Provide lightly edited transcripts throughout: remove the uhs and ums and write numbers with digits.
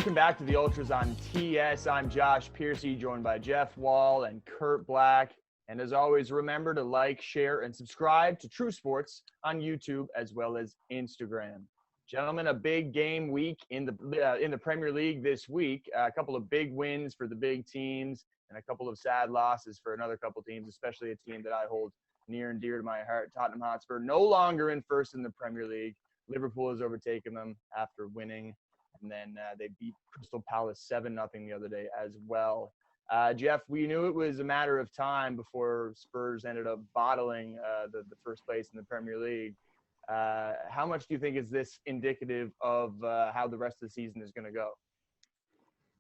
Welcome back to the Ultras on TS. I'm Josh Piercy, joined by Jeff Wall and Kurt Black. And as always, remember to like, share, and subscribe to True Sports on YouTube as well as Instagram. Gentlemen, a big game week in the Premier League this week. A couple of big wins for the big teams and a couple of sad losses for another couple teams, especially a team that I hold near and dear to my heart, Tottenham Hotspur, no longer in first in the Premier League. Liverpool has overtaken them after winning. And then they beat Crystal Palace 7-0 the other day as well. Jeff, we knew it was a matter of time before Spurs ended up bottling the first place in the Premier League. How much do you think is this indicative of how the rest of the season is going to go?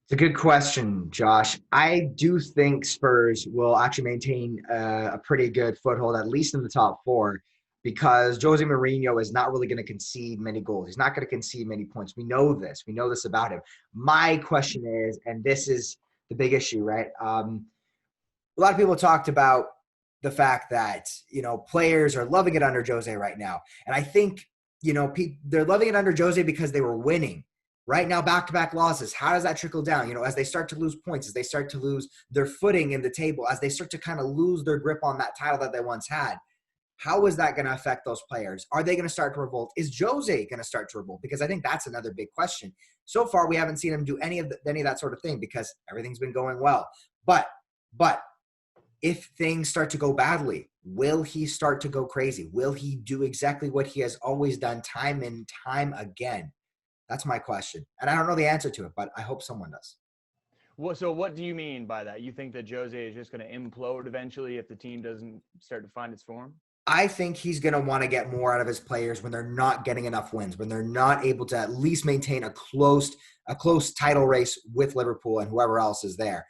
It's a good question, Josh. I do think Spurs will actually maintain a pretty good foothold, at least in the top four, because Jose Mourinho is not really going to concede many goals. He's not going to concede many points. We know this. We know this about him. My question is, and this is the big issue, right? A lot of people talked about the fact that, players are loving it under Jose right now. And I think, they're loving it under Jose because they were winning. Right now, back-to-back losses. How does that trickle down? As they start to lose points, as they start to lose their footing in the table, as they start to kind of lose their grip on that title that they once had. How is that going to affect those players? Are they going to start to revolt? Is Jose going to start to revolt? Because I think that's another big question. So far, we haven't seen him do any of that sort of thing because everything's been going well. But if things start to go badly, will he start to go crazy? Will he do exactly what he has always done time and time again? That's my question. And I don't know the answer to it, but I hope someone does. Well, so what do you mean by that? You think that Jose is just going to implode eventually if the team doesn't start to find its form? I think he's going to want to get more out of his players when they're not getting enough wins, when they're not able to at least maintain a close title race with Liverpool and whoever else is there.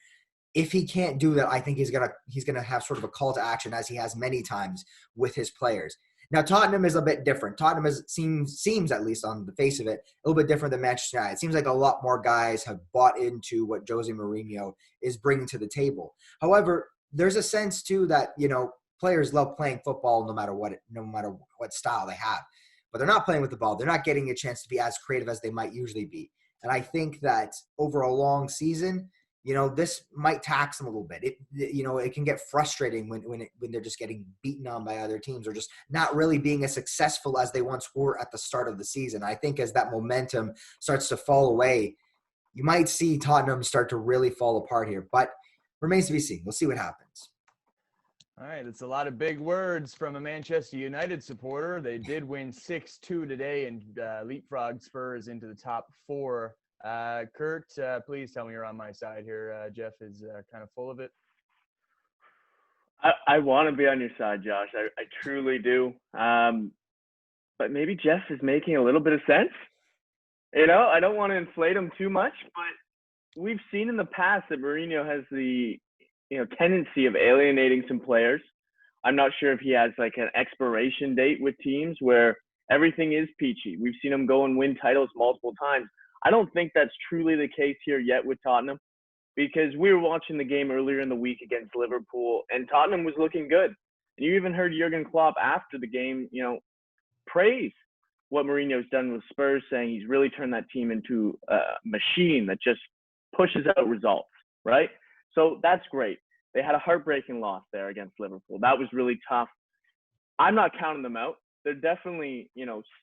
If he can't do that, I think he's going to have sort of a call to action, as he has many times with his players. Now, Tottenham is a bit different. Tottenham seems, at least on the face of it, a little bit different than Manchester United. It seems like a lot more guys have bought into what Jose Mourinho is bringing to the table. However, there's a sense too that, players love playing football no matter what style they have. But they're not playing with the ball. They're not getting a chance to be as creative as they might usually be. And I think that over a long season, this might tax them a little bit. It can get frustrating when they're just getting beaten on by other teams or just not really being as successful as they once were at the start of the season. I think as that momentum starts to fall away, you might see Tottenham start to really fall apart here. But remains to be seen. We'll see what happens. All right, it's a lot of big words from a Manchester United supporter. They did win 6-2 today and leapfrog Spurs into the top four. Kurt, please tell me you're on my side here. Jeff is kind of full of it. I want to be on your side, Josh. I truly do. But maybe Jeff is making a little bit of sense. I don't want to inflate him too much, but we've seen in the past that Mourinho has the tendency of alienating some players. I'm not sure if he has like an expiration date with teams where everything is peachy. We've seen him go and win titles multiple times. I don't think that's truly the case here yet with Tottenham, because we were watching the game earlier in the week against Liverpool and Tottenham was looking good. And you even heard Jurgen Klopp after the game, praise what Mourinho's done with Spurs, saying he's really turned that team into a machine that just pushes out results, right? So that's great. They had a heartbreaking loss there against Liverpool. That was really tough. I'm not counting them out. They're definitely,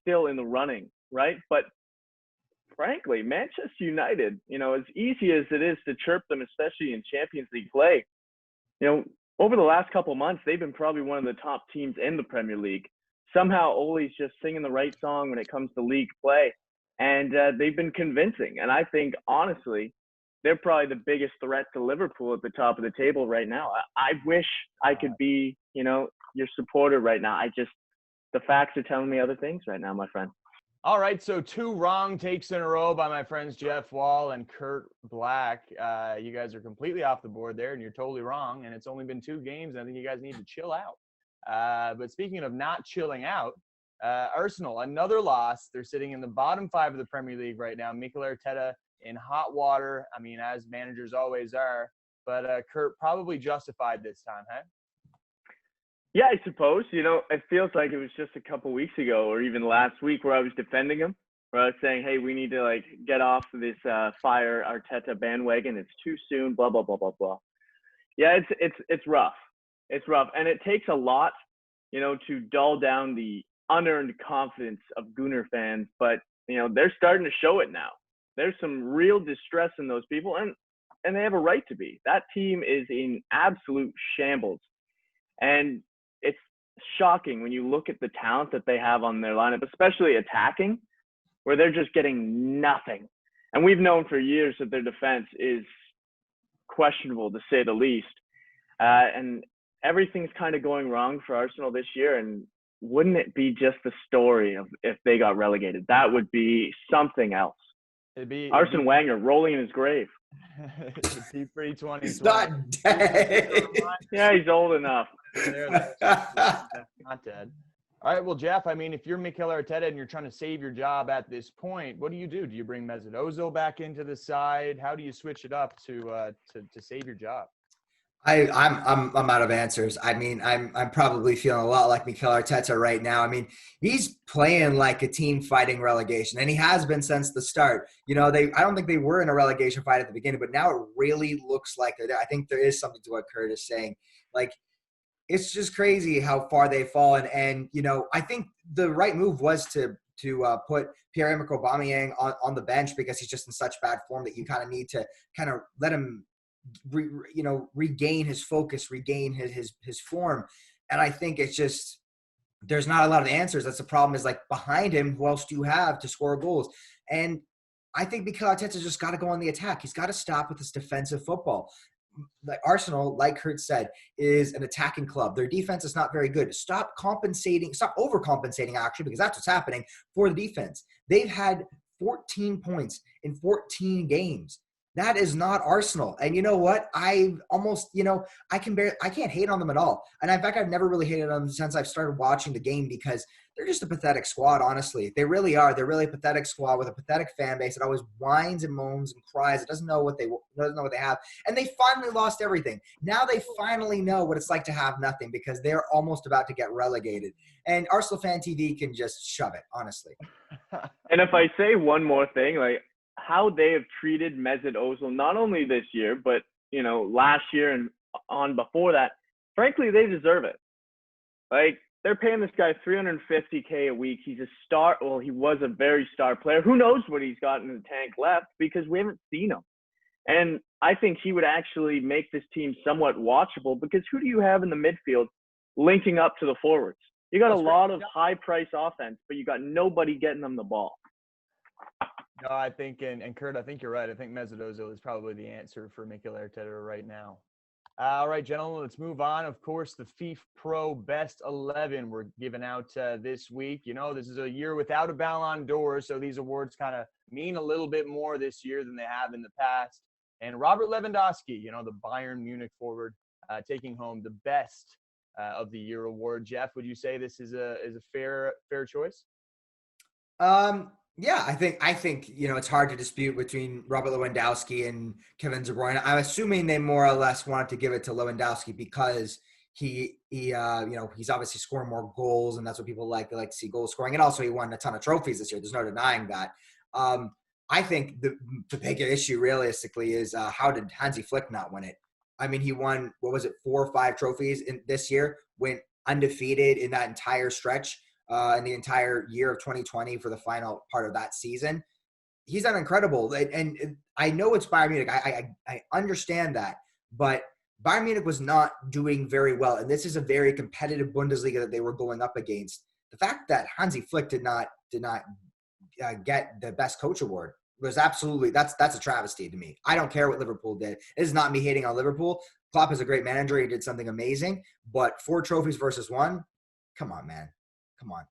still in the running, right? But frankly, Manchester United, as easy as it is to chirp them, especially in Champions League play, over the last couple of months, they've been probably one of the top teams in the Premier League. Somehow Ole's just singing the right song when it comes to league play. And they've been convincing. And I think, honestly, they're probably the biggest threat to Liverpool at the top of the table right now. I wish I could be, your supporter right now. The facts are telling me other things right now, my friend. All right, so 2 wrong takes in a row by my friends Jeff Wall and Kurt Black. You guys are completely off the board there, and you're totally wrong. And it's only been 2 games, and I think you guys need to chill out. But speaking of not chilling out, Arsenal, another loss. They're sitting in the bottom 5 of the Premier League right now. Mikel Arteta in hot water. I mean, as managers always are. But Kurt, probably justified this time, huh? Yeah, I suppose. It feels like it was just a couple weeks ago or even last week where I was defending him, for us saying, hey, we need to like get off this fire Arteta bandwagon. It's too soon, blah, blah, blah, blah, blah. Yeah, it's rough. It's rough. And it takes a lot, to dull down the unearned confidence of Gooner fans. But, they're starting to show it now. There's some real distress in those people, and they have a right to be. That team is in absolute shambles. And it's shocking when you look at the talent that they have on their lineup, especially attacking, where they're just getting nothing. And we've known for years that their defense is questionable, to say the least. And everything's kind of going wrong for Arsenal this year. And wouldn't it be just the story of if they got relegated? That would be something else. Arsene Wenger rolling in his grave. It'd be pretty 20. He's not dead. Yeah, he's old enough. Not dead. All right, well, Jeff, I mean, if you're Mikel Arteta and you're trying to save your job at this point, what do you do? Do you bring Mesut Ozil back into the side? How do you switch it up to save your job? I'm out of answers. I mean, I'm probably feeling a lot like Mikel Arteta right now. I mean, he's playing like a team fighting relegation, and he has been since the start. I don't think they were in a relegation fight at the beginning, but now it really looks like it. I think there is something to what Kurt is saying. Like, it's just crazy how far they've fallen. And I think the right move was to put Pierre-Emerick Aubameyang on the bench, because he's just in such bad form that you kind of need to kind of let him regain his focus, regain his form. And I think it's just, there's not a lot of answers. That's the problem, is like behind him, who else do you have to score goals? And I think Mikel Arteta's just got to go on the attack. He's got to stop with this defensive football. Like Arsenal, like Kurt said, is an attacking club. Their defense is not very good. Stop overcompensating actually, because that's what's happening for the defense. They've had 14 points in 14 games. That is not Arsenal. And you know what? I can't hate on them at all. And in fact, I've never really hated on them since I've started watching the game, because they're just a pathetic squad, honestly. They really are. They're really a pathetic squad with a pathetic fan base that always whines and moans and cries. It doesn't know what they have. And they finally lost everything. Now they finally know what it's like to have nothing, because they're almost about to get relegated. And Arsenal Fan TV can just shove it, honestly. And if I say one more thing, like, how they have treated Mesut Ozil, not only this year, but, last year and on before that, frankly, they deserve it. Like, they're paying this guy $350K a week. He's a star. Well, he was a very star player. Who knows what he's got in the tank left, because we haven't seen him. And I think he would actually make this team somewhat watchable, because who do you have in the midfield linking up to the forwards? You got a lot of high-price offense, but you got nobody getting them the ball. No, I think, and Kurt, I think you're right. I think Mesut Ozil is probably the answer for Mikel Arteta right now. All right, gentlemen, let's move on. Of course, the FIFA Pro Best 11 we're giving out this week. This is a year without a Ballon d'Or, so these awards kind of mean a little bit more this year than they have in the past. And Robert Lewandowski, the Bayern Munich forward, taking home the Best of the Year award. Jeff, would you say this is a fair choice? Yeah, I think it's hard to dispute between Robert Lewandowski and Kevin De Bruyne. I'm assuming they more or less wanted to give it to Lewandowski because he's obviously scoring more goals, and that's what people like. They like to see goal scoring, and also he won a ton of trophies this year. There's no denying that. I think the bigger issue realistically is how did Hansi Flick not win it? I mean, he won 4 or 5 trophies in this year, went undefeated in that entire stretch. In the entire year of 2020 for the final part of that season. He's done incredible. And I know it's Bayern Munich. I understand that. But Bayern Munich was not doing very well. And this is a very competitive Bundesliga that they were going up against. The fact that Hansi Flick did not get the best coach award was absolutely, that's a travesty to me. I don't care what Liverpool did. It is not me hating on Liverpool. Klopp is a great manager. He did something amazing. But 4 trophies versus 1, come on, man. Come on.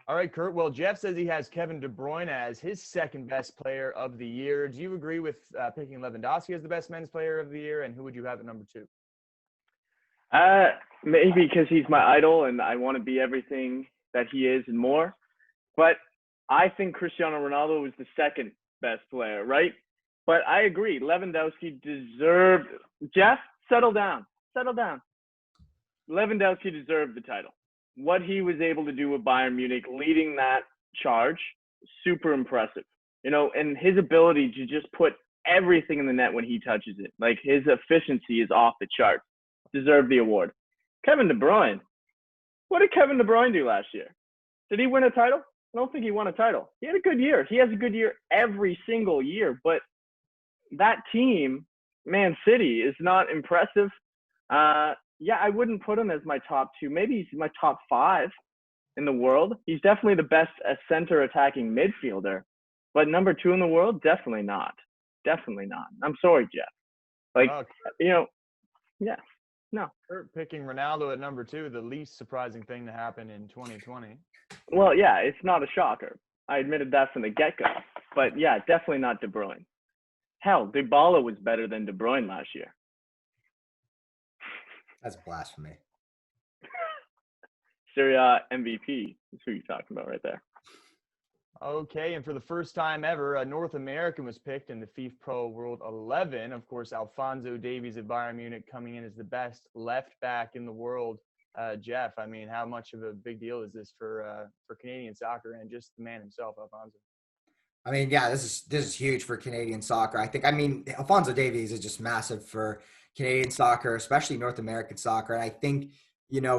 All right, Kurt. Well, Jeff says he has Kevin De Bruyne as his second best player of the year. Do you agree with picking Lewandowski as the best men's player of the year? And who would you have at number 2? Maybe because he's my idol and I want to be everything that he is and more. But I think Cristiano Ronaldo was the second best player, right? But I agree. Lewandowski deserved – Jeff, settle down. Settle down. Lewandowski deserved the title. What he was able to do with Bayern Munich, leading that charge, super impressive. And his ability to just put everything in the net when he touches it. Like, his efficiency is off the charts. Deserved the award. Kevin De Bruyne. What did Kevin De Bruyne do last year? Did he win a title? I don't think he won a title. He had a good year. He has a good year every single year. But that team, Man City, is not impressive. Yeah, I wouldn't put him as my top 2. Maybe he's my top 5 in the world. He's definitely the best center attacking midfielder. But number 2 in the world, definitely not. Definitely not. I'm sorry, Jeff. Like, yeah. No. Kurt picking Ronaldo at number 2, the least surprising thing to happen in 2020. Well, yeah, it's not a shocker. I admitted that from the get-go. But, yeah, definitely not De Bruyne. Hell, Dybala was better than De Bruyne last year. That's blasphemy. Serie A MVP is who you're talking about right there. Okay, and for the first time ever, a North American was picked in the FIFA Pro World 11. Of course, Alphonso Davies at Bayern Munich coming in as the best left back in the world. Jeff, I mean, how much of a big deal is this for Canadian soccer and just the man himself, Alphonso? I mean, yeah, this is huge for Canadian soccer. I mean, Alphonso Davies is just massive for Canadian soccer, especially North American soccer. And I think,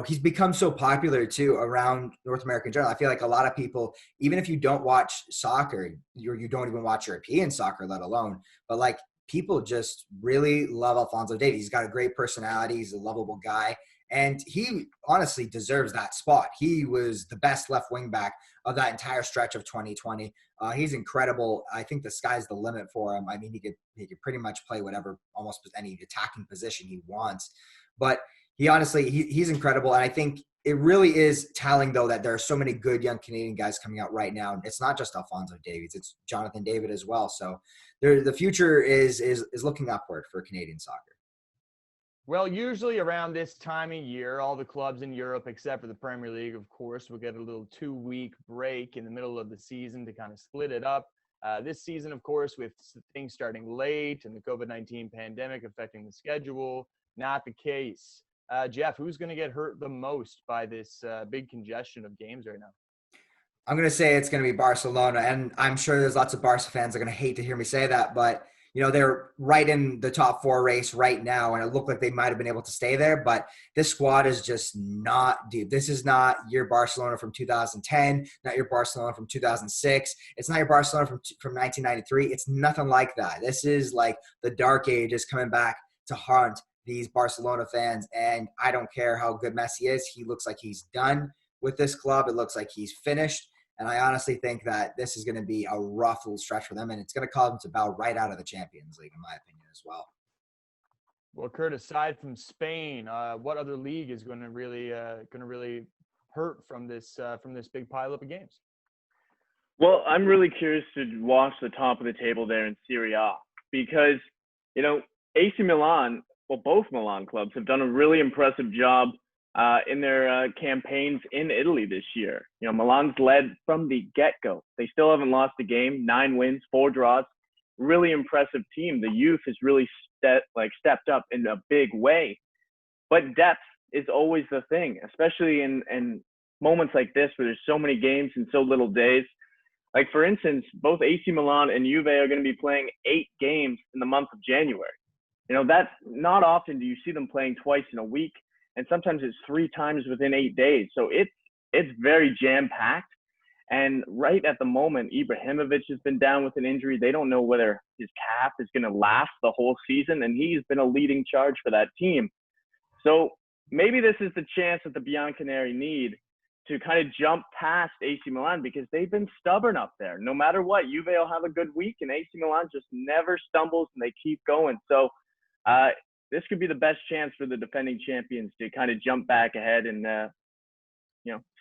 he's become so popular too around North American general. I feel like a lot of people, even if you don't watch soccer, you don't even watch European soccer, let alone, but like, people just really love Alphonso Davies. He's got a great personality. He's a lovable guy. And he honestly deserves that spot. He was the best left wing back of that entire stretch of 2020. He's incredible. I think the sky's the limit for him. I mean, he could pretty much play whatever, almost any attacking position he wants. But he's incredible. And I think it really is telling, though, that there are so many good young Canadian guys coming out right now. It's not just Alphonso Davies. It's Jonathan David as well. So the future is looking upward for Canadian soccer. Well, usually around this time of year, all the clubs in Europe, except for the Premier League, of course, will get a little 2-week break in the middle of the season to kind of split it up. This season, of course, with things starting late and the COVID-19 pandemic affecting the schedule, not the case. Jeff, who's going to get hurt the most by this big congestion of games right now? I'm going to say it's going to be Barcelona, and I'm sure there's lots of Barca fans that are going to hate to hear me say that, but they're right in the top 4 race right now, and it looked like they might have been able to stay there, but this squad is just not, dude, this is not your Barcelona from 2010, not your Barcelona from 2006. It's not your Barcelona from 1993. It's nothing like that. This is like the dark ages coming back to haunt these Barcelona fans, and I don't care how good Messi is. He looks like he's done with this club. It looks like he's finished. And I honestly think that this is going to be a rough little stretch for them, and it's going to cause them to bow right out of the Champions League, in my opinion, as well. Well, Kurt, aside from Spain, what other league is going to really hurt from this big pileup of games? Well, I'm really curious to watch the top of the table there in Serie A because, AC Milan, well, both Milan clubs have done a really impressive job in their campaigns in Italy this year. Milan's led from the get-go. They still haven't lost a game, 9 wins, 4 draws. Really impressive team. The youth has really stepped up in a big way. But depth is always the thing, especially in moments like this where there's so many games in so little days. Like, for instance, both AC Milan and Juve are going to be playing 8 games in the month of January. That's not often do you see them playing twice in a week. And sometimes it's 3 times within 8 days. So it's very jam-packed. And right at the moment, Ibrahimovic has been down with an injury. They don't know whether his calf is going to last the whole season. And he's been a leading charge for that team. So maybe this is the chance that the Bianconeri need to kind of jump past AC Milan because they've been stubborn up there. No matter what, Juve will have a good week. And AC Milan just never stumbles and they keep going. So this could be the best chance for the defending champions to kind of jump back ahead and,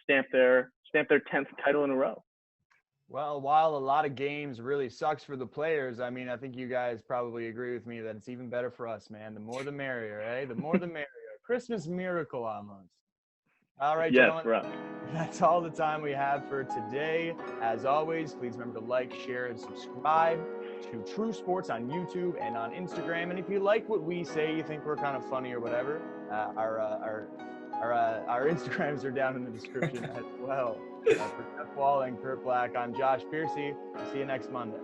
stamp their 10th title in a row. Well, while a lot of games really sucks for the players, I mean, I think you guys probably agree with me that it's even better for us, man. The more the merrier, eh? The more the merrier. Christmas miracle almost. All right, yes, gentlemen. right. That's all the time we have for today. As always, please remember to like, share, and subscribe to True Sports on YouTube and on Instagram. And if you like what we say, you think we're kind of funny or whatever, our Our Instagrams are down in the description as well. For Jeff Wall and Kurt Black, I'm Josh Piercy. See you next Monday.